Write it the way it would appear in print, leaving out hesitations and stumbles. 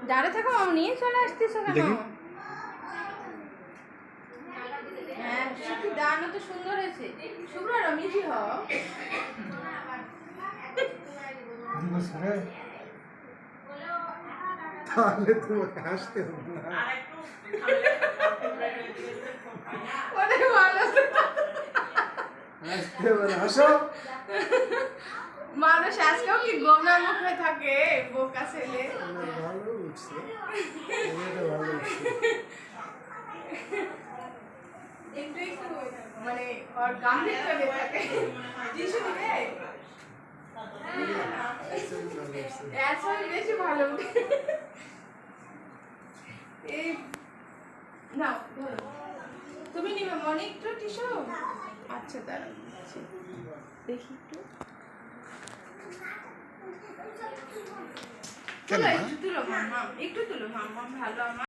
দাঁড়ে থাকো, নিয়ে চলে আসতেছো কেন? হ্যাঁ, শুধু দাঁড়ানো তো সুন্দর হয়েছে। শুভ্র রমিজি হও। তাহলে তোমাকে হাসতে হবে না। অনেক ভালো। হাসতে হবে না, হাসো। মানুষ আজকেও কি গোমরা মুখে থাকে, বোকা ছেলে। ভালো উঠছে, ভালো উঠছে। একটু একটু মানে ওর গাম্ভীর্য থাকে। টিস্যু দিবে? বেশি ভালো উঠে। এই নাও ধরো। তুমি নিবে মনে একটু টিস্যু? আচ্ছা দাঁড়াও, দেখি একটু। একটু তুলো মাম্মা, একটু তুলো মাম্মা, ভালো আমার।